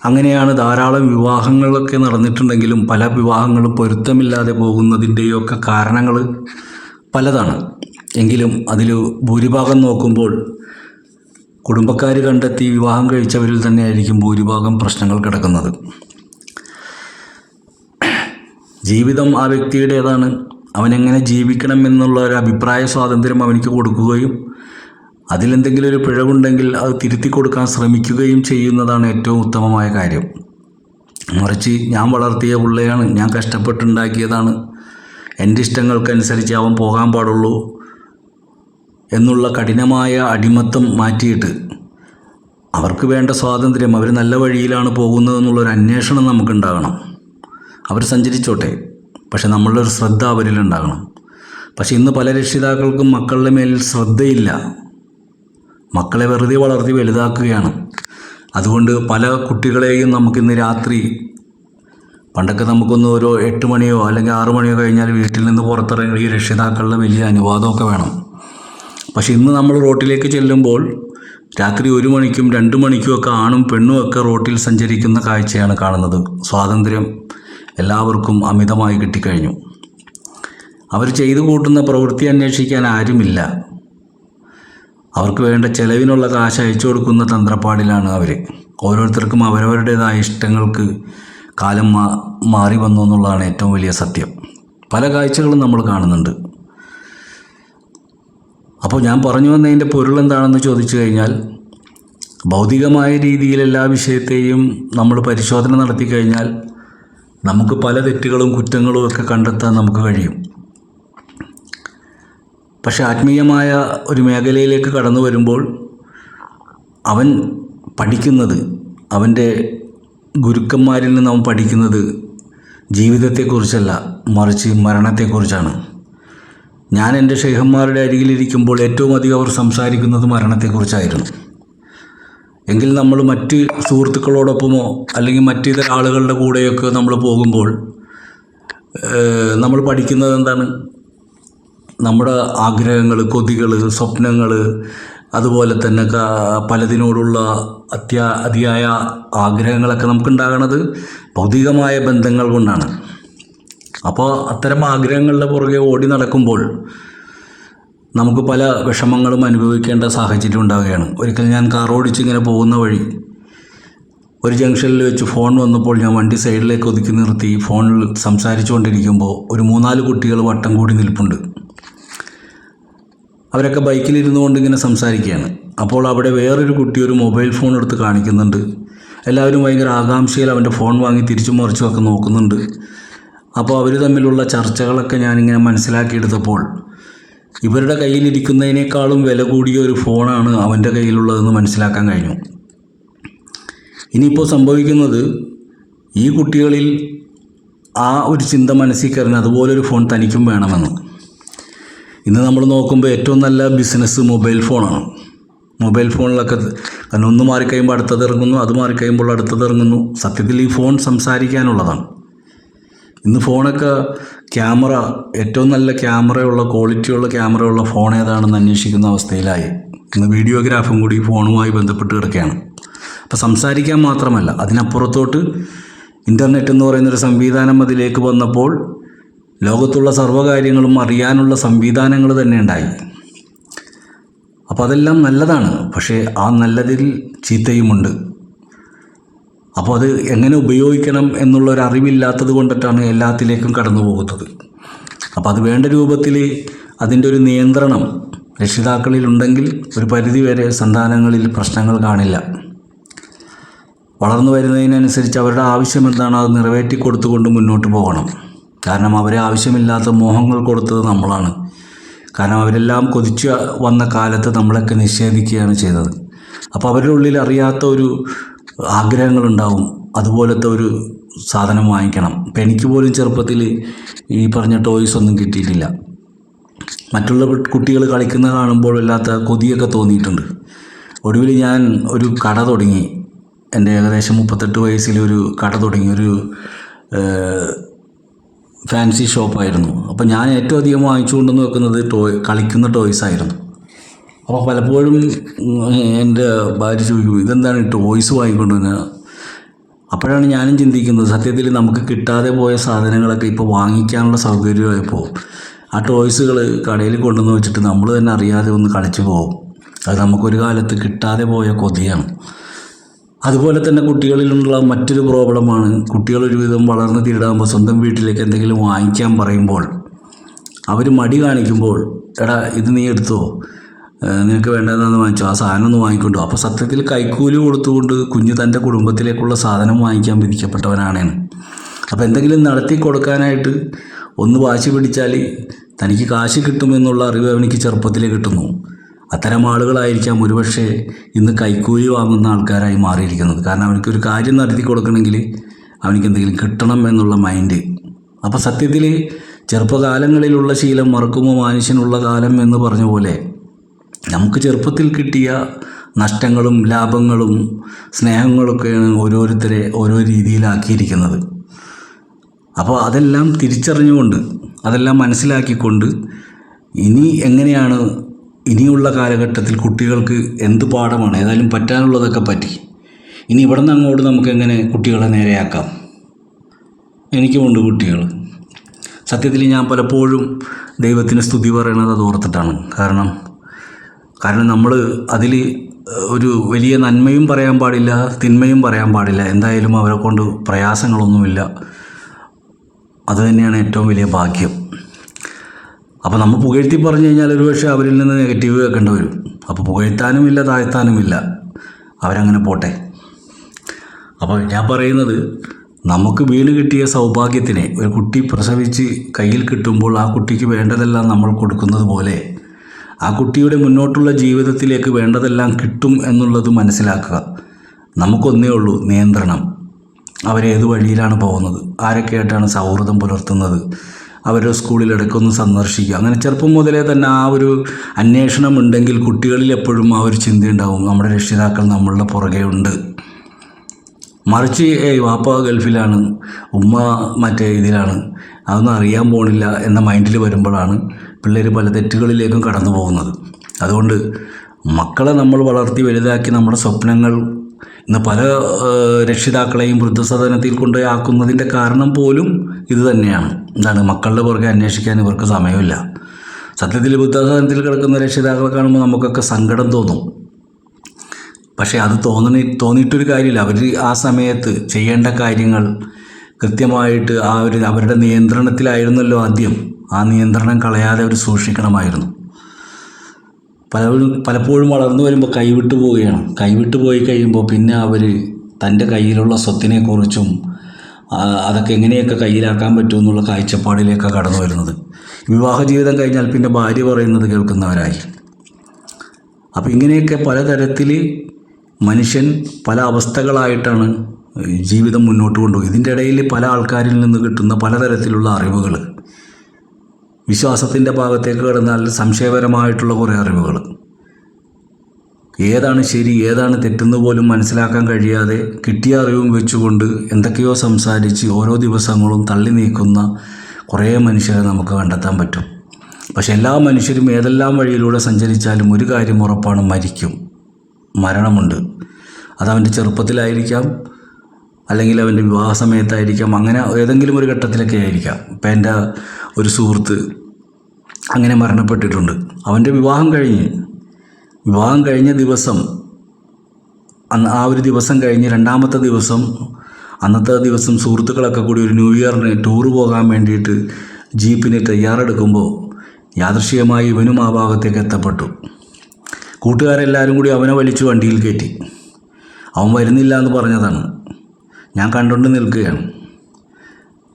അങ്ങനെയാണ് ധാരാളം വിവാഹങ്ങളൊക്കെ നടന്നിട്ടുണ്ടെങ്കിലും പല വിവാഹങ്ങളും പൊരുത്തമില്ലാതെ പോകുന്നതിൻ്റെയൊക്കെ കാരണങ്ങൾ പലതാണ്. എങ്കിലും അതിൽ ഭൂരിഭാഗം നോക്കുമ്പോൾ കുടുംബക്കാർ കണ്ടെത്തി വിവാഹം കഴിച്ചവരിൽ തന്നെയായിരിക്കും ഭൂരിഭാഗം പ്രശ്നങ്ങൾ കിടക്കുന്നത്. ജീവിതം ആ വ്യക്തിയുടേതാണ്. അവനെങ്ങനെ ജീവിക്കണം എന്നുള്ള ഒരു അഭിപ്രായ സ്വാതന്ത്ര്യം അവനിക്ക് കൊടുക്കുകയും അതിലെന്തെങ്കിലും ഒരു പിഴവുണ്ടെങ്കിൽ അത് തിരുത്തി കൊടുക്കാൻ ശ്രമിക്കുകയും ചെയ്യുന്നതാണ് ഏറ്റവും ഉത്തമമായ കാര്യം. മറിച്ച് ഞാൻ വളർത്തിയ പിള്ളയാണ്, ഞാൻ കഷ്ടപ്പെട്ടുണ്ടാക്കിയതാണ്, എൻ്റെ ഇഷ്ടങ്ങൾക്കനുസരിച്ച് അവൻ പോകാൻ പാടുള്ളൂ എന്നുള്ള കഠിനമായ അടിമത്തം മാറ്റിയിട്ട് അവർക്ക് വേണ്ട സ്വാതന്ത്ര്യം, അവർ നല്ല വഴിയിലാണ് പോകുന്നതെന്നുള്ളൊരു അന്വേഷണം നമുക്കുണ്ടാകണം. അവർ സഞ്ചരിച്ചോട്ടെ, പക്ഷെ നമ്മളുടെ ഒരു ശ്രദ്ധ അവരിലുണ്ടാകണം. പക്ഷെ ഇന്ന് പല രക്ഷിതാക്കൾക്കും മക്കളുടെ മേലിൽ ശ്രദ്ധയില്ല. മക്കളെ വെറുതെ വളർത്തി വലുതാക്കുകയാണ്. അതുകൊണ്ട് പല കുട്ടികളെയും നമുക്കിന്ന് രാത്രി, പണ്ടൊക്കെ നമുക്കൊന്ന് ഒരു 8 മണിയോ അല്ലെങ്കിൽ 6 മണിയോ കഴിഞ്ഞാൽ വീട്ടിൽ നിന്ന് പുറത്തിറങ്ങി രക്ഷിതാക്കളുടെ വലിയ അനുവാദമൊക്കെ വേണം. പക്ഷെ ഇന്ന് നമ്മൾ റോട്ടിലേക്ക് ചെല്ലുമ്പോൾ രാത്രി 1 മണിക്കും 2 മണിക്കും ഒക്കെ ആണും പെണ്ണും ഒക്കെ റോട്ടിൽ സഞ്ചരിക്കുന്ന കാഴ്ചയാണ് കാണുന്നത്. സ്വാതന്ത്ര്യം എല്ലാവർക്കും അമിതമായി കിട്ടിക്കഴിഞ്ഞു. അവർ ചെയ്തു കൂട്ടുന്ന പ്രവൃത്തി അന്വേഷിക്കാൻ ആരുമില്ല. അവർക്ക് വേണ്ട ചെലവിനുള്ള കാശ് അയച്ചു കൊടുക്കുന്ന തന്ത്രപ്പാടിലാണ് അവർ. ഓരോരുത്തർക്കും അവരവരുടേതായ ഇഷ്ടങ്ങൾക്ക് കാലം മാറി വന്നു എന്നുള്ളതാണ് ഏറ്റവും വലിയ സത്യം. പല കാഴ്ചകളും നമ്മൾ കാണുന്നുണ്ട്. അപ്പോൾ ഞാൻ പറഞ്ഞു വന്നതിൻ്റെ പൊരുൾ എന്താണെന്ന് ചോദിച്ചു കഴിഞ്ഞാൽ, ഭൗതികമായ രീതിയിൽ എല്ലാ വിഷയത്തെയും നമ്മൾ പരിശോധന നടത്തി കഴിഞ്ഞാൽ നമുക്ക് പല തെറ്റുകളും കുറ്റങ്ങളും ഒക്കെ കണ്ടെത്താൻ നമുക്ക് കഴിയും. പക്ഷെ ആത്മീയമായ ഒരു മേഖലയിലേക്ക് കടന്നു വരുമ്പോൾ അവൻ പഠിക്കുന്നത്, അവൻ്റെ ഗുരുക്കന്മാരിൽ നിന്ന് നാം പഠിക്കുന്നത് ജീവിതത്തെക്കുറിച്ചല്ല, മറിച്ച് മരണത്തെക്കുറിച്ചാണ്. ഞാൻ എൻ്റെ ഷെയ്ഖന്മാരുടെ അരികിലിരിക്കുമ്പോൾ ഏറ്റവും അധികം അവർ സംസാരിക്കുന്നത് മരണത്തെക്കുറിച്ചായിരുന്നു. എങ്കിൽ നമ്മൾ മറ്റ് സുഹൃത്തുക്കളോടൊപ്പമോ അല്ലെങ്കിൽ മറ്റിതര ആളുകളുടെ കൂടെയൊക്കെ നമ്മൾ പോകുമ്പോൾ നമ്മൾ പഠിക്കുന്നത് എന്താണ്? നമ്മുടെ ആഗ്രഹങ്ങൾ, കൊതികൾ, സ്വപ്നങ്ങൾ, അതുപോലെ തന്നെ പലതിനോടുള്ള അതിയായ ആഗ്രഹങ്ങളൊക്കെ നമുക്കുണ്ടാകുന്നത് ഭൗതികമായ ബന്ധങ്ങൾ കൊണ്ടാണ്. അപ്പോൾ അത്തരം ആഗ്രഹങ്ങളുടെ പുറകെ ഓടി നടക്കുമ്പോൾ നമുക്ക് പല വിഷമങ്ങളും അനുഭവിക്കേണ്ട സാഹചര്യം ഉണ്ടാവുകയാണ്. ഒരിക്കൽ ഞാൻ കാർ ഓടിച്ചിങ്ങനെ പോകുന്ന വഴി ഒരു ജംഗ്ഷനിൽ വെച്ച് ഫോൺ വന്നപ്പോൾ ഞാൻ വണ്ടി സൈഡിലേക്ക് ഒതുക്കി നിർത്തി ഫോണിൽ സംസാരിച്ചു കൊണ്ടിരിക്കുമ്പോൾ ഒരു 3-4 കുട്ടികൾ വട്ടം കൂടി നിൽപ്പുണ്ട്. അവരൊക്കെ ബൈക്കിലിരുന്നു കൊണ്ട് ഇങ്ങനെ സംസാരിക്കുകയാണ്. അപ്പോൾ അവിടെ വേറൊരു കുട്ടി ഒരു മൊബൈൽ ഫോൺ എടുത്ത് കാണിക്കുന്നുണ്ട്. എല്ലാവരും ഭയങ്കര ആകാംക്ഷയിൽ അവൻ്റെ ഫോൺ വാങ്ങി തിരിച്ചും മറിച്ചുമൊക്കെ നോക്കുന്നുണ്ട്. അപ്പോൾ അവർ തമ്മിലുള്ള ചർച്ചകളൊക്കെ ഞാനിങ്ങനെ മനസ്സിലാക്കിയെടുത്തപ്പോൾ ഇവരുടെ കയ്യിലിരിക്കുന്നതിനേക്കാളും വില കൂടിയ ഒരു ഫോണാണ് അവൻ്റെ കയ്യിലുള്ളതെന്ന് മനസ്സിലാക്കാൻ കഴിഞ്ഞു. ഇനിയിപ്പോൾ സംഭവിക്കുന്നത്, ഈ കുട്ടികളിൽ ആ ഒരു ചിന്ത മനസ്സിൽ കയറുന്ന അതുപോലൊരു ഫോൺ തനിക്കും വേണമെന്ന്. ഇന്ന് നമ്മൾ നോക്കുമ്പോൾ ഏറ്റവും നല്ല ബിസിനസ് മൊബൈൽ ഫോണാണ്. മൊബൈൽ ഫോണിലൊക്കെ കാരണം ഒന്ന് മാറിക്കഴിയുമ്പോൾ അടുത്തത് ഇറങ്ങുന്നു, അത് മാറിക്കഴിയുമ്പോൾ അടുത്തത് ഇറങ്ങുന്നു. സത്യത്തിൽ ഈ ഫോൺ സംസാരിക്കാനുള്ളതാണ്. ഇന്ന് ഫോണൊക്കെ ക്യാമറ, ഏറ്റവും നല്ല ക്യാമറയുള്ള, ക്വാളിറ്റിയുള്ള ക്യാമറയുള്ള ഫോൺ ഏതാണെന്ന് അന്വേഷിക്കുന്ന അവസ്ഥയിലായി. ഇന്ന് വീഡിയോഗ്രാഫും കൂടി ഫോണുമായി ബന്ധപ്പെട്ട് കിടക്കുകയാണ്. അപ്പോൾ സംസാരിക്കാൻ മാത്രമല്ല, അതിനപ്പുറത്തോട്ട് ഇൻ്റർനെറ്റ് എന്ന് പറയുന്നൊരു സംവിധാനം അതിലേക്ക് വന്നപ്പോൾ ലോകത്തുള്ള സർവ്വകാര്യങ്ങളും അറിയാനുള്ള സംവിധാനങ്ങൾ തന്നെ ഉണ്ടായി. അപ്പോൾ അതെല്ലാം നല്ലതാണ്. പക്ഷേ ആ നല്ലതിൽ ചീത്തയുമുണ്ട്. അപ്പോൾ അത് എങ്ങനെ ഉപയോഗിക്കണം എന്നുള്ളൊരറിവില്ലാത്തത് കൊണ്ടിട്ടാണ് എല്ലാത്തിലേക്കും കടന്നു പോകുന്നത്. അപ്പോൾ അത് വേണ്ട രൂപത്തിൽ അതിൻ്റെ ഒരു നിയന്ത്രണം രക്ഷിതാക്കളിലുണ്ടെങ്കിൽ ഒരു പരിധിവരെ സന്താനങ്ങളിൽ പ്രശ്നങ്ങൾ കാണില്ല. വളർന്നു വരുന്നതിനനുസരിച്ച് അവരുടെ ആവശ്യം എന്താണ് അത് നിറവേറ്റി കൊടുത്തുകൊണ്ട് മുന്നോട്ട് പോകണം. കാരണം അവരെ ആവശ്യമില്ലാത്ത മോഹങ്ങൾ കൊടുത്തത് നമ്മളാണ്. കാരണം അവരെല്ലാം കൊതിച്ച് വന്ന കാലത്ത് നമ്മളൊക്കെ നിഷേധിക്കുകയാണ് ചെയ്തത്. അപ്പോൾ അവരുടെ ഉള്ളിൽ അറിയാത്ത ഒരു ആഗ്രഹങ്ങളുണ്ടാവും, അതുപോലത്തെ ഒരു സാധനം വാങ്ങിക്കണം. ഇപ്പം എനിക്ക് പോലും ചെറുപ്പത്തിൽ ഈ പറഞ്ഞ ടോയ്സ് ഒന്നും കിട്ടിയിട്ടില്ല. മറ്റുള്ള കുട്ടികൾ കളിക്കുന്ന കാണുമ്പോൾ വല്ലാത്ത കൊതിയൊക്കെ തോന്നിയിട്ടുണ്ട്. ഒടുവിൽ ഞാൻ ഒരു കട തുടങ്ങി. എൻ്റെ ഏകദേശം 38 വയസ്സിൽ ഒരു കട തുടങ്ങി. ഒരു ഫാൻസി ഷോപ്പായിരുന്നു. അപ്പോൾ ഞാൻ ഏറ്റവും അധികം വാങ്ങിച്ചു കൊണ്ടുവന്ന് വെക്കുന്നത് കളിക്കുന്ന ടോയ്സ് ആയിരുന്നു. അപ്പോൾ പലപ്പോഴും എൻ്റെ ഭാര്യ ചോദിക്കും, ഇതെന്താണ് ടോയ്സ് വാങ്ങിക്കൊണ്ടുവന്നത്? അപ്പോഴാണ് ഞാനും ചിന്തിക്കുന്നത്, സത്യത്തിൽ നമുക്ക് കിട്ടാതെ പോയ സാധനങ്ങളൊക്കെ ഇപ്പോൾ വാങ്ങിക്കാനുള്ള സൗകര്യമായപ്പോൾ ആ ടോയ്സുകൾ കടയിൽ കൊണ്ടുവന്ന് വെച്ചിട്ട് നമ്മൾ തന്നെ അറിയാതെ ഒന്ന് കളിച്ചു പോകും. അത് നമുക്കൊരു കാലത്ത് കിട്ടാതെ പോയ കൊതിയാണ്. അതുപോലെ തന്നെ കുട്ടികളിലുള്ള മറ്റൊരു പ്രോബ്ലമാണ്, കുട്ടികൾ ഒരുവിധം വളർന്ന് തീരാകുമ്പോൾ സ്വന്തം വീട്ടിലേക്ക് എന്തെങ്കിലും വാങ്ങിക്കാൻ പറയുമ്പോൾ അവർ മടി കാണിക്കുമ്പോൾ, എടാ ഇത് നീ എടുത്തോ, നിനക്ക് വേണ്ടതെന്ന് വാങ്ങിച്ചോ, ആ സാധനം ഒന്ന് വാങ്ങിക്കൊണ്ടു. അപ്പോൾ സത്യത്തിൽ കൈക്കൂലി കൊടുത്തുകൊണ്ട് കുഞ്ഞ് തൻ്റെ കുടുംബത്തിലേക്കുള്ള സാധനം വാങ്ങിക്കാൻ വിധിക്കപ്പെട്ടവനാണ്. അപ്പോൾ എന്തെങ്കിലും നടത്തി കൊടുക്കാനായിട്ട് ഒന്ന് വാശി പിടിച്ചാൽ തനിക്ക് കാശ് കിട്ടുമെന്നുള്ള അറിവ് അവനിക്ക് ചെറുപ്പത്തിലേ കിട്ടുന്നു. അത്തരം ആളുകളായിരിക്കാം ഒരുപക്ഷെ ഇന്ന് കൈക്കൂലി വാങ്ങുന്ന ആൾക്കാരായി മാറിയിരിക്കുന്നത്. കാരണം അവനക്കൊരു കാര്യം നടത്തി കൊടുക്കണമെങ്കിൽ അവനിക്ക് എന്തെങ്കിലും കിട്ടണം എന്നുള്ള മൈൻഡ്. അപ്പോൾ സത്യത്തിൽ ചെറുപ്പകാലങ്ങളിലുള്ള ശീലം മറക്കുമോ മനുഷ്യനുള്ള കാലം എന്ന് പറഞ്ഞ പോലെ നമുക്ക് ചെറുപ്പത്തിൽ കിട്ടിയ നഷ്ടങ്ങളും ലാഭങ്ങളും സ്നേഹങ്ങളൊക്കെയാണ് ഓരോരുത്തരെ ഓരോ രീതിയിലാക്കിയിരിക്കുന്നത്. അപ്പോൾ അതെല്ലാം തിരിച്ചറിഞ്ഞുകൊണ്ട്, അതെല്ലാം മനസ്സിലാക്കിക്കൊണ്ട് ഇനി എങ്ങനെയാണ് ഇനിയുള്ള കാലഘട്ടത്തിൽ കുട്ടികൾക്ക് എന്ത് പാഠമാണ്, ഏതായാലും പറ്റാനുള്ളതൊക്കെ പറ്റി, ഇനി ഇവിടെ നിന്ന് അങ്ങോട്ട് നമുക്ക് എങ്ങനെ കുട്ടികളെ നേരെയാക്കാം. എനിക്കുമുണ്ട് കുട്ടികൾ. സത്യത്തിൽ ഞാൻ പലപ്പോഴും ദൈവത്തിന് സ്തുതി പറയണത് അത് ഓർത്തിട്ടാണ്. കാരണം നമ്മൾ അതിൽ ഒരു വലിയ നന്മയും പറയാൻ പാടില്ല, തിന്മയും പറയാൻ പാടില്ല. എന്തായാലും അവരെ കൊണ്ട് പ്രയാസങ്ങളൊന്നുമില്ല. അതുതന്നെയാണ് ഏറ്റവും വലിയ ഭാഗ്യം. അപ്പോൾ നമ്മൾ പുകഴ്ത്തി പറഞ്ഞു കഴിഞ്ഞാൽ ഒരുപക്ഷെ അവരിൽ നിന്ന് നെഗറ്റീവ് കേൾക്കേണ്ടി വരും. അപ്പോൾ പുകഴ്ത്താനുമില്ല താഴ്ത്താനുമില്ല, അവരങ്ങനെ പോട്ടെ. അപ്പോൾ ഞാൻ പറയുന്നത്, നമുക്ക് വീണ് കിട്ടിയ സൗഭാഗ്യത്തിനെ ഒരു കുട്ടി പ്രസവിച്ച് കയ്യിൽ കിട്ടുമ്പോൾ ആ കുട്ടിക്ക് വേണ്ടതെല്ലാം നമ്മൾ കൊടുക്കുന്നത് പോലെ ആ കുട്ടിയുടെ മുന്നോട്ടുള്ള ജീവിതത്തിലേക്ക് വേണ്ടതെല്ലാം കിട്ടും എന്നുള്ളത് മനസ്സിലാക്കുക. നമുക്കൊന്നേ ഉള്ളൂ, നിയന്ത്രണം. അവരേത് വഴിയിലാണ് പോകുന്നത്, ആരൊക്കെയായിട്ടാണ് സൗഹൃദം പുലർത്തുന്നത്, അവരുടെ സ്കൂളിൽ ഇടയ്ക്കൊന്ന് സന്ദർശിക്കുക. അങ്ങനെ ചെറുപ്പം മുതലേ തന്നെ ആ ഒരു അന്വേഷണം ഉണ്ടെങ്കിൽ കുട്ടികളിൽ എപ്പോഴും ആ ഒരു ചിന്തയുണ്ടാവും, നമ്മുടെ രക്ഷിതാക്കൾ നമ്മളുടെ പുറകെ ഉണ്ട്. മറിച്ച് വാപ്പ ഗൾഫിലാണ്, ഉമ്മ മറ്റേ ഇതിലാണ്, അതൊന്നും അറിയാൻ പോണില്ല എന്ന മൈൻഡിൽ വരുമ്പോഴാണ് പിള്ളേർ പല തെറ്റുകളിലേക്കും കടന്നു പോകുന്നത്. അതുകൊണ്ട് മക്കളെ നമ്മൾ വളർത്തി വലുതാക്കി നമ്മുടെ സ്വപ്നങ്ങൾ ഇന്ന് പല രക്ഷിതാക്കളെയും വൃദ്ധസദനത്തിൽ കൊണ്ടുപോയി ആക്കുന്നതിൻ്റെ കാരണം പോലും ഇത് തന്നെയാണ്. എന്താണ്, മക്കളുടെ പുറകെ അന്വേഷിക്കാൻ ഇവർക്ക് സമയമില്ല. സത്യത്തിൽ വൃദ്ധസദനത്തിൽ കിടക്കുന്ന രക്ഷിതാക്കളെ കാണുമ്പോൾ നമുക്കൊക്കെ സങ്കടം തോന്നും. പക്ഷേ അത് തോന്നിയിട്ടൊരു കാര്യമില്ല. അവർ ആ സമയത്ത് ചെയ്യേണ്ട കാര്യങ്ങൾ കൃത്യമായിട്ട് അവരുടെ നിയന്ത്രണത്തിലായിരുന്നല്ലോ ആദ്യം. ആ നിയന്ത്രണം കളയാതെ അവർ സൂക്ഷിക്കണമായിരുന്നു. പലപ്പോഴും വളർന്നു വരുമ്പോൾ കൈവിട്ടു പോവുകയാണ്. കൈവിട്ടു പോയി കഴിയുമ്പോൾ പിന്നെ അവർ തൻ്റെ കയ്യിലുള്ള സ്വത്തിനെക്കുറിച്ചും അതൊക്കെ എങ്ങനെയൊക്കെ കയ്യിലാക്കാൻ പറ്റുമെന്നുള്ള കാഴ്ചപ്പാടിലേക്കാണ് കടന്നു വരുന്നത്. വിവാഹ ജീവിതം കഴിഞ്ഞാൽ പിന്നെ ഭാര്യ പറയുന്നത് കേൾക്കുന്നവരായി. അപ്പോൾ ഇങ്ങനെയൊക്കെ പലതരത്തിൽ മനുഷ്യൻ പല അവസ്ഥകളായിട്ടാണ് ജീവിതം മുന്നോട്ട് കൊണ്ടുപോകും. ഇതിൻ്റെ ഇടയിൽ പല ആൾക്കാരിൽ നിന്ന് കിട്ടുന്ന പലതരത്തിലുള്ള അറിവുകൾ, വിശ്വാസത്തിൻ്റെ ഭാഗത്തേക്ക് കടന്നാൽ സംശയപരമായിട്ടുള്ള കുറേ അറിവുകൾ, ഏതാണ് ശരി ഏതാണ് തെറ്റെന്ന് പോലും മനസ്സിലാക്കാൻ കഴിയാതെ കിട്ടിയ അറിവും വെച്ചുകൊണ്ട് എന്തൊക്കെയോ സംസാരിച്ച് ഓരോ ദിവസങ്ങളും തള്ളി നീക്കുന്ന കുറേ മനുഷ്യരെ നമുക്ക് കണ്ടെത്താൻ പറ്റും. പക്ഷെ എല്ലാ മനുഷ്യരും ഏതെല്ലാം വഴിയിലൂടെ സഞ്ചരിച്ചാലും ഒരു കാര്യം ഉറപ്പാണ്, മരിക്കും. മരണമുണ്ട്. അതവൻ്റെ ചെറുപ്പത്തിലായിരിക്കാം, അല്ലെങ്കിൽ അവൻ്റെ വിവാഹ സമയത്തായിരിക്കാം, അങ്ങനെ ഏതെങ്കിലും ഒരു ഘട്ടത്തിലൊക്കെ ആയിരിക്കാം. ഇപ്പം എൻ്റെ ഒരു സുഹൃത്ത് അങ്ങനെ മരണപ്പെട്ടിട്ടുണ്ട്. അവൻ്റെ വിവാഹം കഴിഞ്ഞ ദിവസം, ആ ഒരു ദിവസം കഴിഞ്ഞ് രണ്ടാമത്തെ ദിവസം, അന്നത്തെ ദിവസം സുഹൃത്തുക്കളൊക്കെ കൂടി ഒരു ന്യൂ ഇയറിന് ടൂറ് പോകാൻ വേണ്ടിയിട്ട് ജീപ്പിന് തയ്യാറെടുക്കുമ്പോൾ യാദൃശ്ചികമായി ഇവനും ആ ഭാഗത്തേക്ക് എത്തപ്പെട്ടു. കൂട്ടുകാരെല്ലാവരും കൂടി അവനെ വലിച്ചു വണ്ടിയിൽ കയറ്റി. അവൻ വരുന്നില്ല എന്ന് പറഞ്ഞതാണ്. ഞാൻ കണ്ടുകൊണ്ട് നിൽക്കുകയാണ്.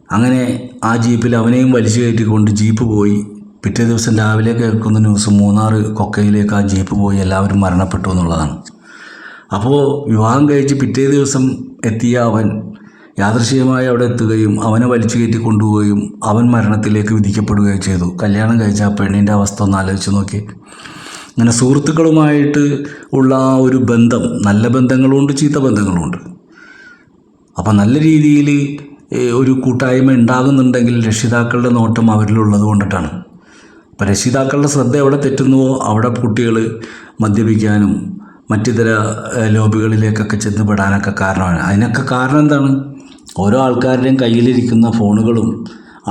അങ്ങനെ ആ ജീപ്പിൽ അവനെയും വലിച്ചു കയറ്റിക്കൊണ്ട് ജീപ്പ് പോയി. പിറ്റേ ദിവസം രാവിലെ കേൾക്കുന്ന ന്യൂസ് മൂന്നാർ കൊക്കയിലേക്ക് ആ ജീപ്പ് പോയി എല്ലാവരും മരണപ്പെട്ടു എന്നുള്ളതാണ്. അപ്പോൾ വിവാഹം കഴിച്ച് പിറ്റേ ദിവസം എത്തിയ അവൻ യാദൃശ്ചികമായി അവിടെ എത്തുകയും അവനെ വലിച്ചു കയറ്റി കൊണ്ടുപോവുകയും അവൻ മരണത്തിലേക്ക് വിധിക്കപ്പെടുകയും ചെയ്തു. കല്യാണം കഴിച്ച ആ പെണ്ണിൻ്റെ അവസ്ഥ ഒന്ന് ആലോചിച്ച് നോക്കി. അങ്ങനെ സുഹൃത്തുക്കളുമായിട്ട് ഉള്ള ആ ഒരു ബന്ധം, നല്ല ബന്ധങ്ങളുമുണ്ട് ചീത്ത ബന്ധങ്ങളുമുണ്ട്. അപ്പം നല്ല രീതിയിൽ ഒരു കൂട്ടായ്മ ഉണ്ടാകുന്നുണ്ടെങ്കിൽ രക്ഷിതാക്കളുടെ നോട്ടം അവരിലുള്ളത് കൊണ്ടിട്ടാണ്. അപ്പം രക്ഷിതാക്കളുടെ ശ്രദ്ധ എവിടെ തെറ്റുന്നുവോ അവിടെ കുട്ടികൾ മദ്യപിക്കാനും മറ്റിതര ലോബികളിലേക്കൊക്കെ ചെന്നുപെടാനൊക്കെ കാരണമാണ്. അതിനൊക്കെ കാരണം എന്താണ്? ഓരോ ആൾക്കാരുടെയും കയ്യിലിരിക്കുന്ന ഫോണുകളും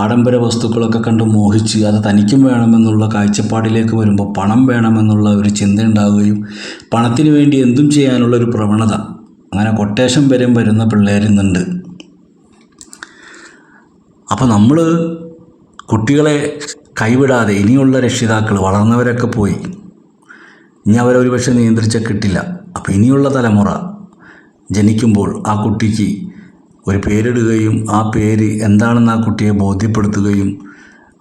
ആഡംബര വസ്തുക്കളൊക്കെ കണ്ട് മോഹിച്ച് അത് തനിക്കും വേണമെന്നുള്ള കാഴ്ചപ്പാടിലേക്ക് വരുമ്പോൾ പണം വേണമെന്നുള്ള ഒരു ചിന്ത ഉണ്ടാവുകയും പണത്തിന് വേണ്ടി എന്തും ചെയ്യാനുള്ളൊരു പ്രവണത, അങ്ങനെ കൊട്ടേഷൻ വരെ വരുന്ന പിള്ളേരുന്നുണ്ട്. അപ്പോൾ നമ്മൾ കുട്ടികളെ കൈവിടാതെ, ഇനിയുള്ള രക്ഷിതാക്കൾ വളർന്നവരൊക്കെ പോയി, ഇനി അവരൊരു പക്ഷേ നിയന്ത്രിച്ചാൽ കിട്ടില്ല. അപ്പോൾ ഇനിയുള്ള തലമുറ ജനിക്കുമ്പോൾ ആ കുട്ടിക്ക് ഒരു പേരിടുകയും ആ പേര് എന്താണെന്ന് ആ കുട്ടിയെ ബോധ്യപ്പെടുത്തുകയും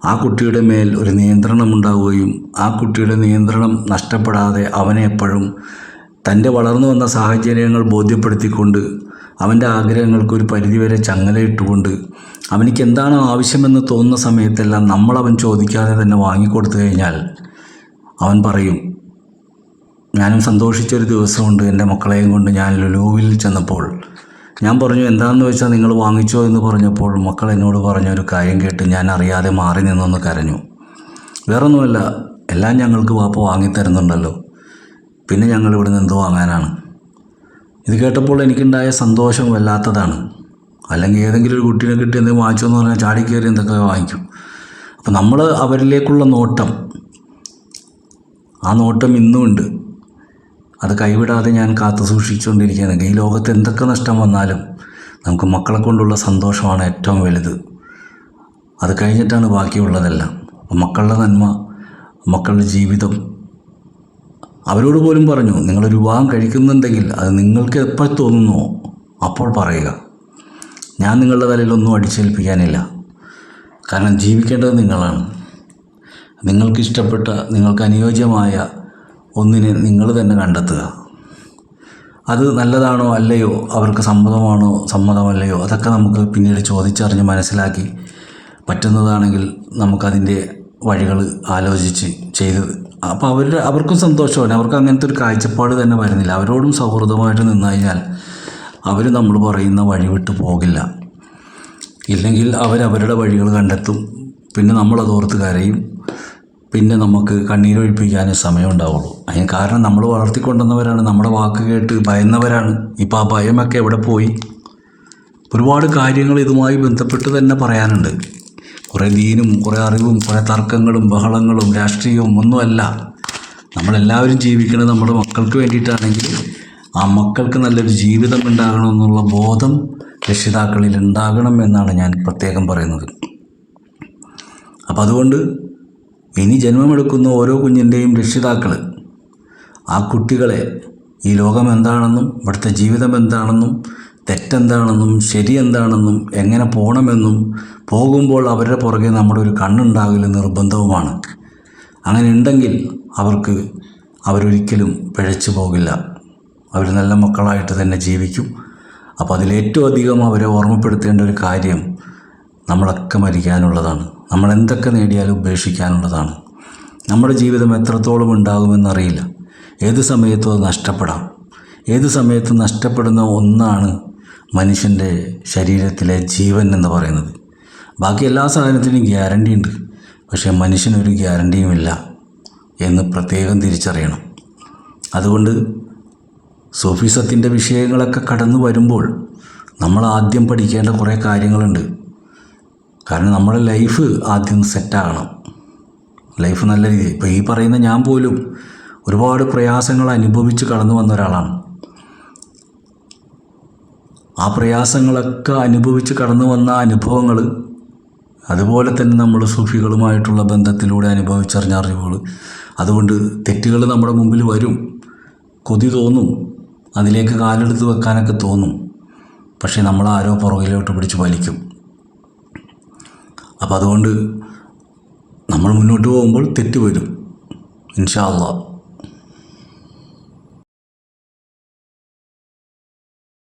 ആ കുട്ടിയുടെ മേൽ ഒരു നിയന്ത്രണം ഉണ്ടാവുകയും ആ കുട്ടിയുടെ നിയന്ത്രണം നഷ്ടപ്പെടാതെ അവനെ എപ്പോഴും തൻ്റെ വളർന്നു വന്ന സാഹചര്യങ്ങൾ ബോധ്യപ്പെടുത്തിക്കൊണ്ട് അവൻ്റെ ആഗ്രഹങ്ങൾക്ക് ഒരു പരിധിവരെ ചങ്ങലയിട്ടുകൊണ്ട് അവനിക്ക് എന്താണ് ആവശ്യമെന്ന് തോന്നുന്ന സമയത്തെല്ലാം അവൻ ചോദിക്കാതെ തന്നെ വാങ്ങിക്കൊടുത്തു കഴിഞ്ഞാൽ അവൻ പറയും, ഞാനും സന്തോഷിച്ചൊരു ദിവസമുണ്ട്. എൻ്റെ മക്കളെയും കൊണ്ട് ഞാൻ ലുലുവിൽ ചെന്നപ്പോൾ ഞാൻ പറഞ്ഞു, എന്താണെന്ന് വെച്ചാൽ നിങ്ങൾ വാങ്ങിച്ചോ എന്ന് പറഞ്ഞപ്പോൾ മക്കൾ എന്നോട് പറഞ്ഞൊരു കാര്യം കേട്ട് ഞാൻ അറിയാതെ മാറി നിന്നൊന്ന് കരഞ്ഞു. വേറൊന്നുമല്ല, എല്ലാം ഞങ്ങൾക്ക് വാപ്പ വാങ്ങിത്തരുന്നുണ്ടല്ലോ, പിന്നെ ഞങ്ങൾ ഇവിടെ നിന്ന് എന്ത് വാങ്ങാനാണ്. ഇത് കേട്ടപ്പോൾ എനിക്കുണ്ടായ സന്തോഷം വല്ലാത്തതാണ്. അല്ലെങ്കിൽ ഏതെങ്കിലും ഒരു കുട്ടീനെ കിട്ടി എന്തെങ്കിലും വാങ്ങിച്ചോ എന്ന് പറഞ്ഞാൽ ചാടിക്കയറി എന്തൊക്കെ വാങ്ങിക്കും. അപ്പം നമ്മൾ അവരിലേക്കുള്ള നോട്ടം, ആ നോട്ടം ഇന്നുമുണ്ട്. അത് കൈവിടാതെ ഞാൻ കാത്തു സൂക്ഷിച്ചുകൊണ്ടിരിക്കുകയാണ്. ഈ ലോകത്ത് എന്തൊക്കെ നഷ്ടം വന്നാലും നമുക്ക് മക്കളെ കൊണ്ടുള്ള സന്തോഷമാണ് ഏറ്റവും വലുത്. അത് കഴിഞ്ഞിട്ടാണ് ബാക്കിയുള്ളതെല്ലാം. അപ്പം മക്കളുടെ നന്മ, മക്കളുടെ ജീവിതം, അവരോട് പോലും പറഞ്ഞു, നിങ്ങളൊരു വിവാഹം കഴിക്കുന്നുണ്ടെങ്കിൽ അത് നിങ്ങൾക്ക് എപ്പോൾ തോന്നുന്നോ അപ്പോൾ പറയുക. ഞാൻ നിങ്ങളുടെ തലയിലൊന്നും അടിച്ചേൽപ്പിക്കാനില്ല. കാരണം ജീവിക്കേണ്ടത് നിങ്ങളാണ്. നിങ്ങൾക്കിഷ്ടപ്പെട്ട, നിങ്ങൾക്ക് അനുയോജ്യമായ ഒന്നിനെ നിങ്ങൾ തന്നെ കണ്ടെത്തുക. അത് നല്ലതാണോ അല്ലയോ, അവർക്ക് സമ്മതമാണോ സമ്മതമല്ലയോ, അതൊക്കെ നമുക്ക് പിന്നീട് ചോദിച്ചറിഞ്ഞ് മനസ്സിലാക്കി പറ്റുന്നതാണെങ്കിൽ നമുക്കതിൻ്റെ വഴികൾ ആലോചിച്ച് ചെയ്ത് അപ്പോൾ അവർക്കും സന്തോഷമാണ്. അവർക്ക് അങ്ങനത്തെ ഒരു കാഴ്ചപ്പാട് തന്നെ വരുന്നില്ല. അവരോടും സൗഹൃദമായിട്ട് നിന്ന് കഴിഞ്ഞാൽ അവർ നമ്മൾ പറയുന്ന വഴി വിട്ട് പോകില്ല. ഇല്ലെങ്കിൽ അവരവരുടെ വഴികൾ കണ്ടെത്തും. പിന്നെ നമ്മളതോർത്ത് കരയും. പിന്നെ നമുക്ക് കണ്ണീരൊഴിപ്പിക്കാനേ സമയം ഉണ്ടാവുള്ളൂ. അതിന് കാരണം നമ്മൾ വളർത്തിക്കൊണ്ടുവന്നവരാണ്, നമ്മുടെ വാക്ക് കേട്ട് ഭയന്നവരാണ്. ഇപ്പോൾ ആ ഭയമൊക്കെ എവിടെ പോയി? ഒരുപാട് കാര്യങ്ങൾ ഇതുമായി ബന്ധപ്പെട്ട് തന്നെ പറയാനുണ്ട്. കുറേ ദീനും കുറേ അറിവും കുറേ തർക്കങ്ങളും ബഹളങ്ങളും രാഷ്ട്രീയവും ഒന്നുമല്ല. നമ്മളെല്ലാവരും ജീവിക്കുന്നത് നമ്മുടെ മക്കൾക്ക് വേണ്ടിയിട്ടാണെങ്കിൽ ആ മക്കൾക്ക് നല്ലൊരു ജീവിതം ഉണ്ടാകണമെന്നുള്ള ബോധം രക്ഷിതാക്കളിൽ ഉണ്ടാകണം എന്നാണ് ഞാൻ പ്രത്യേകം പറയുന്നത്. അപ്പം അതുകൊണ്ട് ഇനി ജന്മമെടുക്കുന്ന ഓരോ കുഞ്ഞിൻ്റെയും രക്ഷിതാക്കൾ ആ കുട്ടികളെ ഈ ലോകം എന്താണെന്നും ഇവിടുത്തെ ജീവിതം എന്താണെന്നും തെറ്റെന്താണെന്നും ശരി എന്താണെന്നും എങ്ങനെ പോകണമെന്നും പോകുമ്പോൾ അവരുടെ പുറകെ നമ്മുടെ ഒരു കണ്ണുണ്ടാകൽ നിർബന്ധവുമാണ്. അങ്ങനെ ഉണ്ടെങ്കിൽ അവരൊരിക്കലും പിഴച്ചു പോകില്ല. അവർ നല്ല മക്കളായിട്ട് തന്നെ ജീവിക്കും. അപ്പോൾ അതിലേറ്റവും അധികം അവരെ ഓർമ്മപ്പെടുത്തേണ്ട ഒരു കാര്യം, നമ്മളൊക്കെ മരിക്കാനുള്ളതാണ്. നമ്മളെന്തൊക്കെ നേടിയാലും ഉപേക്ഷിക്കാനുള്ളതാണ്. നമ്മുടെ ജീവിതം എത്രത്തോളം ഉണ്ടാകുമെന്നറിയില്ല. ഏത് സമയത്തും അത് നഷ്ടപ്പെടാം. ഏത് സമയത്തും നഷ്ടപ്പെടുന്ന ഒന്നാണ് മനുഷ്യൻ്റെ ശരീരത്തിലെ ജീവൻ എന്ന് പറയുന്നത്. ബാക്കി എല്ലാ സാധനത്തിനും ഗ്യാരണ്ടി ഉണ്ട്, പക്ഷേ മനുഷ്യനൊരു ഗ്യാരണ്ടിയുമില്ല എന്ന് പ്രത്യേകം തിരിച്ചറിയണം. അതുകൊണ്ട് സൂഫിസത്തിൻ്റെ വിഷയങ്ങളൊക്കെ കടന്നു വരുമ്പോൾ നമ്മൾ ആദ്യം പഠിക്കേണ്ട കുറേ കാര്യങ്ങളുണ്ട്. കാരണം നമ്മുടെ ലൈഫ് ആദ്യം സെറ്റാകണം. ലൈഫ് നല്ല രീതിയിൽ, ഇപ്പോൾ ഈ പറയുന്ന ഞാൻ പോലും ഒരുപാട് പ്രയാസങ്ങൾ അനുഭവിച്ച് കടന്നു വന്ന ഒരാളാണ്. ആ പ്രയാസങ്ങളൊക്കെ അനുഭവിച്ച് കടന്നു വന്ന അനുഭവങ്ങൾ, അതുപോലെ തന്നെ നമ്മൾ സൂഫികളുമായിട്ടുള്ള ബന്ധത്തിലൂടെ അനുഭവിച്ചറിഞ്ഞ അറിവുകൾ. അതുകൊണ്ട് തെറ്റുകൾ നമ്മുടെ മുമ്പിൽ വരും, കൊതി തോന്നും, അതിലേക്ക് കാലെടുത്ത് വെക്കാനൊക്കെ തോന്നും. പക്ഷേ നമ്മൾ ആരോ പുറകിലോട്ട് പിടിച്ച് വലിക്കും. അപ്പോൾ അതുകൊണ്ട് നമ്മൾ മുന്നോട്ട് പോകുമ്പോൾ തെറ്റ് വരും. ഇൻഷാ അല്ലാഹ്.